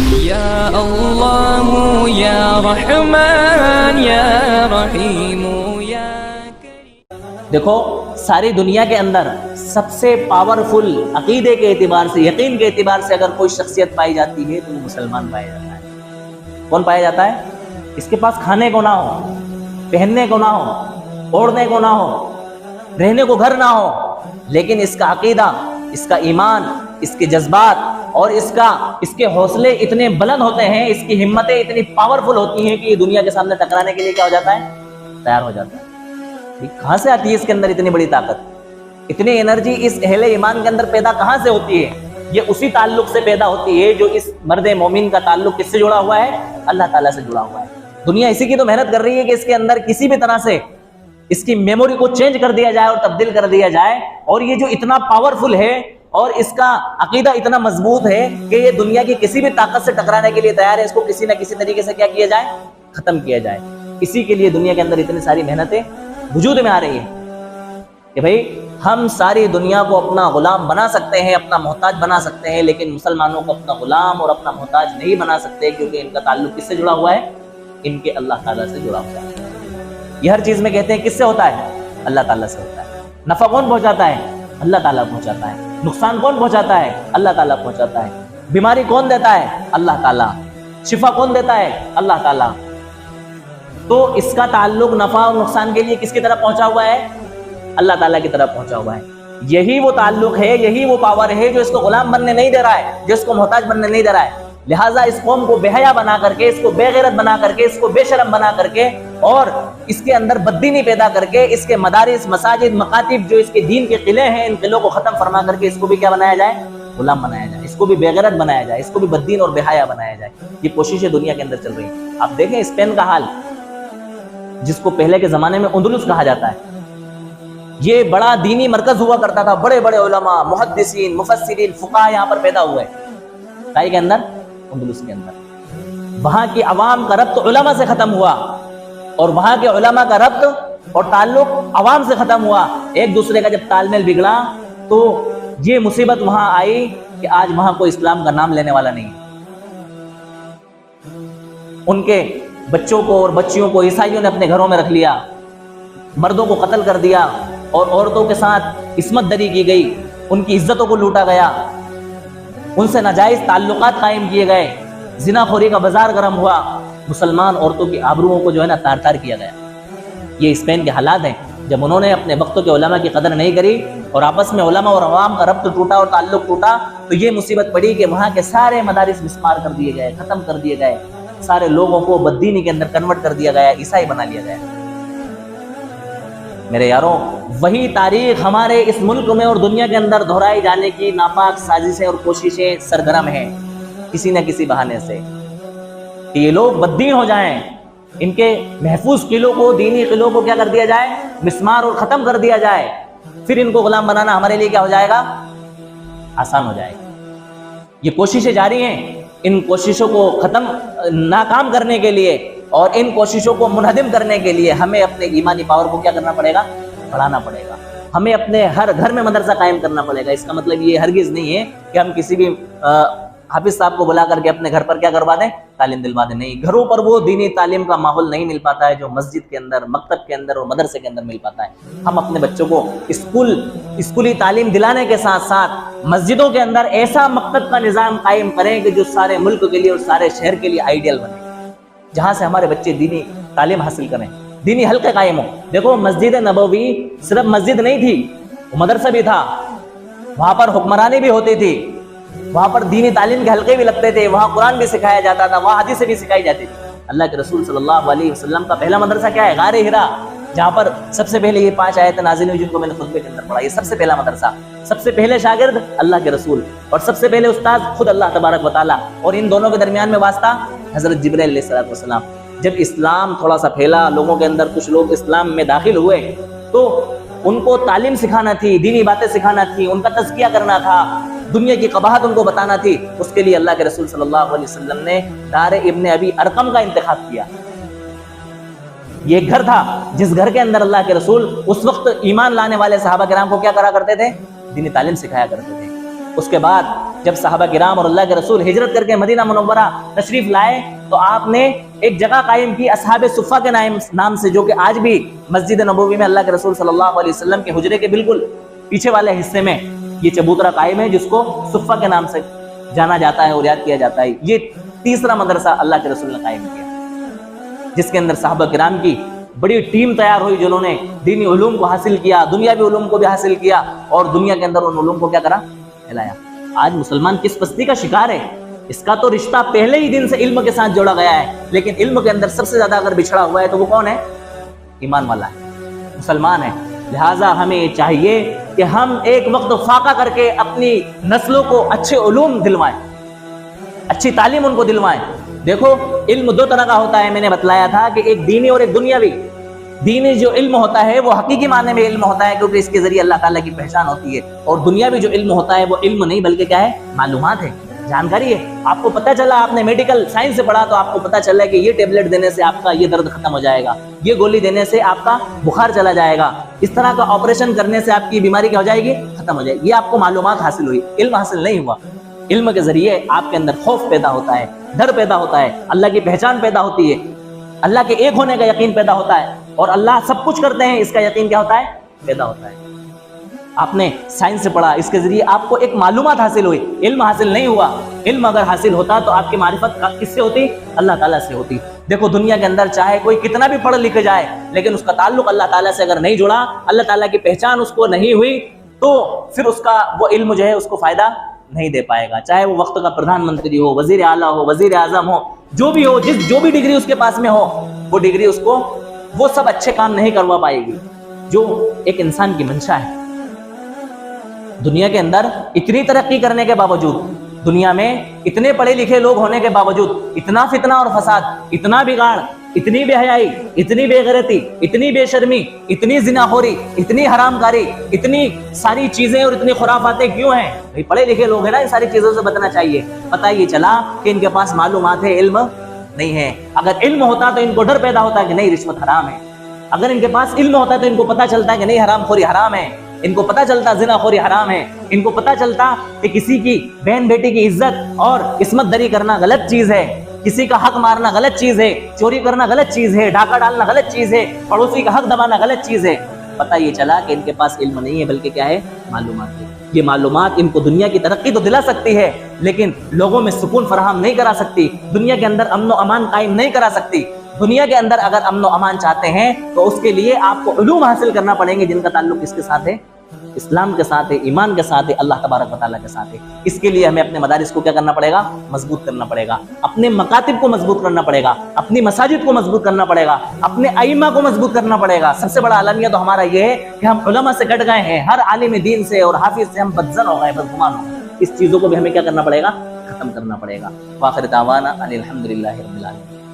یا اللہ یا رحمان یا رحیم یا کریم۔ دیکھو ساری دنیا کے اندر سب سے پاورفل عقیدے کے اعتبار سے، یقین کے اعتبار سے اگر کوئی شخصیت پائی جاتی ہے تو وہ مسلمان پایا جاتا ہے۔ کون پایا جاتا ہے؟ اس کے پاس کھانے کو نہ ہو، پہننے کو نہ ہو، اوڑھنے کو نہ ہو، رہنے کو گھر نہ ہو، لیکن اس کا عقیدہ، اس کا ایمان، اس کے جذبات اور اس کے حوصلے اتنے بلند ہوتے ہیں، اس کی ہمتیں اتنی پاورفل ہوتی ہیں کہ یہ دنیا کے سامنے ٹکرانے کے لیے کیا ہو جاتا ہے؟ تیار ہو جاتا ہے۔ کہاں سے آتی ہے اس کے اندر اتنی بڑی طاقت، اتنی انرجی اس اہل ایمان کے اندر پیدا کہاں سے ہوتی ہے؟ یہ اسی تعلق سے پیدا ہوتی ہے جو اس مرد مومن کا تعلق کس سے جڑا ہوا ہے؟ اللہ تعالیٰ سے جڑا ہوا ہے۔ دنیا اسی کی تو محنت کر رہی ہے کہ اس کے اندر کسی بھی طرح سے اس کی میموری کو چینج کر دیا جائے اور تبدیل کر دیا جائے، اور یہ جو اتنا پاورفل ہے اور اس کا عقیدہ اتنا مضبوط ہے کہ یہ دنیا کی کسی بھی طاقت سے ٹکرانے کے لیے تیار ہے، اس کو کسی نہ کسی طریقے سے کیا کیا جائے؟ ختم کیا جائے۔ اسی کے لیے دنیا کے اندر اتنی ساری محنتیں وجود میں آ رہی ہیں کہ بھئی ہم ساری دنیا کو اپنا غلام بنا سکتے ہیں، اپنا محتاج بنا سکتے ہیں، لیکن مسلمانوں کو اپنا غلام اور اپنا محتاج نہیں بنا سکتے، کیونکہ ان کا تعلق کس سے جڑا ہوا ہے؟ ان کے اللہ تعالیٰ سے جڑا ہوا ہے۔ یہ ہر چیز میں کہتے ہیں کس سے ہوتا ہے؟ اللہ تعالیٰ سے ہوتا ہے۔ نفع کون پہنچاتا ہے؟ اللہ تعالیٰ پہنچاتا ہے۔ نقصان کون پہنچاتا ہے؟ اللہ تعالیٰ پہنچاتا ہے۔ بیماری کون دیتا ہے؟ اللہ تعالیٰ۔ شفا کون دیتا ہے؟ اللہ تعالیٰ۔ تو اس کا تعلق نفع اور نقصان کے لیے کس کی طرف پہنچا ہوا ہے؟ اللہ تعالیٰ کی طرف پہنچا ہوا ہے۔ یہی وہ تعلق ہے، یہی وہ پاور ہے جو اس کو غلام بننے نہیں دے رہا ہے، جو اس کو محتاج بننے نہیں دے رہا ہے۔ لہٰذا اس قوم کو بے حیا بنا کر کے، اس کو بے غیرت بنا کر کے، اس کو بے شرم بنا کر کے، اور اس کے اندر بددینی پیدا کر کے، اس کے مدارس، مساجد، مکاتب جو اس کے دین کے قلعے ہیں، ان قلعوں کو ختم فرما کر کے اس کو بھی کیا بنایا جائے؟ غلام بنایا جائے، اس کو بھی بے غیرت بنایا جائے، اس کو بھی بددین اور بے حیا بنایا جائے۔ یہ کوششیں دنیا کے اندر چل رہی ہیں۔ آپ دیکھیں اسپین کا حال، جس کو پہلے کے زمانے میں اندلس کہا جاتا ہے، یہ بڑا دینی مرکز ہوا کرتا تھا، بڑے بڑے علماء، محدثین، مفسرین، فقہاء یہاں پر پیدا ہوئے، کائی کے اندر؟ اندلس کے اندر۔ وہاں کی عوام کا ربط علماء سے ختم ہوا، اور وہاں کے علماء کا ربط اور تعلق عوام سے ختم ہوا۔ ایک دوسرے کا جب تال میل بگڑا تو یہ مصیبت وہاں آئی کہ آج وہاں کوئی اسلام کا نام لینے والا نہیں ہے۔ ان کے بچوں کو اور بچیوں کو عیسائیوں نے اپنے گھروں میں رکھ لیا، مردوں کو قتل کر دیا، اور عورتوں کے ساتھ عصمت دری کی گئی، ان کی عزتوں کو لوٹا گیا، ان سے ناجائز تعلقات قائم کیے گئے، زنا خوری کا بازار گرم ہوا، مسلمان عورتوں کی آبروؤں کو جو ہے نا تار تار کیا گیا۔ یہ اسپین کے حالات ہیں۔ جب انہوں نے اپنے وقت کے علماء کی قدر نہیں کری اور آپس میں علماء اور عوام کا ربط ٹوٹا اور تعلق ٹوٹا، تو یہ مصیبت پڑی کہ وہاں کے سارے مدارس مسمار کر دیے گئے، ختم کر دیے گئے، سارے لوگوں کو بددینی کے اندر کنورٹ کر دیا گیا، عیسائی بنا لیا گیا۔ میرے یاروں، وہی تاریخ ہمارے اس ملک میں اور دنیا کے اندر دہرائی جانے کی ناپاک سازشیں اور کوششیں سرگرم ہیں، کسی نہ کسی بہانے سے، کہ یہ لوگ بددین ہو جائیں، ان کے محفوظ قلعوں کو، دینی قلعوں کو کیا کر دیا جائے؟ مسمار اور ختم کر دیا جائے۔ پھر ان کو غلام بنانا ہمارے لیے کیا ہو جائے گا؟ آسان ہو جائے گا۔ یہ کوششیں جاری ہیں۔ ان کوششوں کو ناکام کرنے کے لیے اور ان کوششوں کو منہدم کرنے کے لیے ہمیں اپنے ایمانی پاور کو کیا کرنا پڑے گا؟ بڑھانا پڑے گا۔ ہمیں اپنے ہر گھر میں مدرسہ قائم کرنا پڑے گا۔ اس کا مطلب یہ ہرگز نہیں ہے کہ ہم کسی بھی حافظ صاحب کو بلا کر کے اپنے گھر پر کیا کروا دیں؟ تعلیم دلوا دیں۔ نہیں، گھروں پر وہ دینی تعلیم کا ماحول نہیں مل پاتا ہے جو مسجد کے اندر، مکتب کے اندر اور مدرسے کے اندر مل پاتا ہے۔ ہم اپنے بچوں کو اسکولی تعلیم دلانے کے ساتھ ساتھ مسجدوں کے اندر ایسا مکتب کا نظام قائم کریں کہ جو سارے ملک کے لیے اور سارے شہر کے لیے آئیڈیل بنے، جہاں سے ہمارے بچے دینی تعلیم حاصل کریں، دینی حلقے قائم ہوں۔ دیکھو مسجد نبوی صرف مسجد نہیں تھی، وہ مدرسہ بھی تھا، وہاں پر حکمرانی بھی ہوتی تھی، وہاں پر دینی تعلیم کے حلقے بھی لگتے تھے، وہاں قرآن بھی سکھایا جاتا تھا، وہاں حدیث بھی سکھائی جاتی تھی۔ اللہ کے رسول صلی اللہ علیہ وسلم کا پہلا مدرسہ کیا ہے؟ غار ہرا، جہاں پر سب سے پہلے یہ 5 آیتیں نازل ہوئی جن کو میں نے خطبے کے اندر پڑھا۔ یہ سب سے پہلا مدرسہ، سب سے پہلے شاگرد اللہ کے رسول، اور سب سے پہلے استاد خود اللہ تبارک و تعالیٰ، اور ان دونوں کے درمیان میں واسطہ حضرت جبرائیل علیہ السلام۔ جب اسلام تھوڑا سا پھیلا، لوگوں کے اندر کچھ لوگ اسلام میں داخل ہوئے، تو ان کو تعلیم سکھانا تھی، دینی باتیں سکھانا تھی، ان کا تزکیہ کرنا تھا، دنیا کی قباحت ان کو بتانا تھی۔ اس کے لیے اللہ کے رسول صلی اللہ علیہ وسلم نے دار ابن ابی ارقم کا انتخاب کیا۔ یہ ایک گھر تھا جس گھر کے اندر اللہ کے رسول اس وقت ایمان لانے والے صحابہ کرام کو کیا کرا کرتے تھے؟ دینی تعلیم سکھایا کرتے تھے۔ اس کے بعد جب صحابہ کرام اور اللہ کے رسول ہجرت کر کے مدینہ منورہ تشریف لائے تو آپ نے ایک جگہ قائم کی اصحاب صفہ کے نام سے، جو کہ آج بھی مسجد نبوی میں اللہ کے رسول صلی اللہ علیہ وسلم کے حجرے کے بالکل پیچھے والے حصے میں یہ چبوترا قائم ہے، جس کو صفہ کے نام سے جانا جاتا ہے اور یاد کیا جاتا ہے۔ یہ تیسرا مدرسہ اللہ کے رسول نے قائم کیا، جس کے اندر صحابہ کرام کی بڑی ٹیم تیار ہوئی، جنہوں نے دینی علوم کو حاصل کیا، دنیاوی علوم کو بھی حاصل کیا، اور دنیا کے اندر ان علوم کو کیا کرا، پھیلایا۔ آج مسلمان کس پستی کا شکار ہے؟ اس کا تو رشتہ پہلے ہی دن سے علم کے ساتھ جوڑا گیا ہے، لیکن علم کے اندر سب سے زیادہ اگر بچھڑا ہوا ہے تو وہ کون ہے؟ ایمان والا ہے، مسلمان ہے۔ لہٰذا ہمیں چاہیے کہ ہم ایک وقت فاقہ کر کے اپنی نسلوں کو اچھے علوم دلوائیں، اچھی تعلیم ان کو دلوائیں۔ دیکھو علم دو طرح کا ہوتا ہے، میں نے بتلایا تھا کہ ایک دینی اور ایک دنیاوی۔ دینی جو علم ہوتا ہے وہ حقیقی معنی میں علم ہوتا ہے، کیونکہ اس کے ذریعے اللہ تعالیٰ کی پہچان ہوتی ہے، اور دنیاوی جو علم ہوتا ہے وہ علم نہیں بلکہ کیا ہے، معلومات ہے، جانکاری ہے۔ آپ کو پتہ چلا، آپ نے میڈیکل سائنس سے پڑھا تو آپ کو پتہ چلا کہ یہ ٹیبلٹ دینے سے آپ کا یہ درد ختم ہو جائے گا، یہ گولی دینے سے آپ کا بخار چلا جائے گا، اس طرح کا آپریشن کرنے سے آپ کی بیماری کیا ہو جائے گی، ختم ہو جائے گی۔ یہ آپ کو معلومات حاصل ہوئی، علم حاصل نہیں ہوا۔ علم کے ذریعے آپ کے اندر خوف پیدا ہوتا ہے، ڈر پیدا ہوتا ہے، اللہ کی پہچان پیدا ہوتی ہے، اللہ کے ایک ہونے کا یقین پیدا ہوتا ہے، اور اللہ سب کچھ کرتے ہیں اس کا یقین کیا ہوتا ہے، پیدا ہوتا ہے۔ آپ نے سائنس سے پڑھا، اس کے ذریعے آپ کو ایک معلومات حاصل ہوئی، علم حاصل نہیں ہوا۔ علم اگر حاصل ہوتا تو آپ کی معرفت کس سے ہوتی؟ اللہ تعالیٰ سے ہوتی۔ دیکھو دنیا کے اندر چاہے کوئی کتنا بھی پڑھ لکھ جائے، لیکن اس کا تعلق اللہ تعالیٰ سے اگر نہیں جڑا، اللہ تعالیٰ کی پہچان اس کو نہیں ہوئی، تو پھر اس کا وہ علم جو ہے اس کو فائدہ نہیں دے پائے گا۔ چاہے وہ وقت کا پردھان منتری ہو، وزیر اعلیٰ ہو، وزیر اعظم ہو، جو بھی ہو، جو بھی ڈگری اس کے پاس میں ہو، وہ ڈگری اس کو وہ سب اچھے کام نہیں کروا پائے گی جو ایک انسان کی منشا ہے۔ دنیا کے اندر اتنی ترقی کرنے کے باوجود، دنیا میں اتنے پڑھے لکھے لوگ ہونے کے باوجود، اتنا فتنہ اور فساد، اتنا بگاڑ، اتنی بے حیائی، اتنی بے غیرتی، اتنی بے شرمی، اتنی زناخوری، اتنی حرام کاری، اتنی ساری چیزیں اور اتنی خرافاتیں کیوں ہیں؟ بھائی پڑھے لکھے لوگ ہیں نا، ان ساری چیزوں سے بچنا چاہیے۔ پتہ یہ چلا کہ ان کے پاس معلومات ہے، علم نہیں ہے۔ اگر علم ہوتا تو ان کو ڈر پیدا ہوتا ہے کہ نہیں رشوت حرام ہے۔ اگر ان کے پاس علم ہوتا ہے تو ان کو پتہ چلتا ہے کہ نہیں حرام خوری حرام ہے، ان کو پتہ چلتا زنا خوری حرام ہے، ان کو پتہ چلتا کہ کسی کی بہن بیٹی کی عزت اور عصمت دری کرنا غلط چیز ہے، کسی کا حق مارنا غلط چیز ہے، چوری کرنا غلط چیز ہے، ڈاکہ ڈالنا غلط چیز ہے، پڑوسی کا حق دبانا غلط چیز ہے۔ پتہ یہ چلا کہ ان کے پاس علم نہیں ہے بلکہ کیا ہے، معلومات ہے۔ یہ معلومات ان کو دنیا کی ترقی تو دلا سکتی ہے، لیکن لوگوں میں سکون فراہم نہیں کرا سکتی، دنیا کے اندر امن و امان قائم نہیں کرا سکتی۔ دنیا کے اندر اگر امن و امان چاہتے ہیں تو اس کے لیے آپ کو علوم حاصل کرنا پڑیں گے، جن کا تعلق کس کے ساتھ ہے، اسلام کے ساتھ ہے، ایمان کے ساتھ ہے، اللہ تبارک و تعالیٰ کے ساتھ ہے۔ اس کے لیے ہمیں اپنے مدارس کو کیا کرنا پڑے گا، مضبوط کرنا پڑے گا، اپنے مکاتب کو مضبوط کرنا پڑے گا، اپنی مساجد کو مضبوط کرنا پڑے گا، اپنے ائمہ کو مضبوط کرنا پڑے گا۔ سب سے بڑا علمیہ تو ہمارا یہ ہے کہ ہم علماء سے کٹ گئے ہیں، ہر عالم دین سے اور حافظ سے ہم بدزن ہو گئے، بدگمان ہو گئے۔ اس چیزوں کو بھی ہمیں کیا کرنا پڑے گا، ختم کرنا پڑے گا۔ وآخر دعوانا ان الحمد للہ رب العالمین۔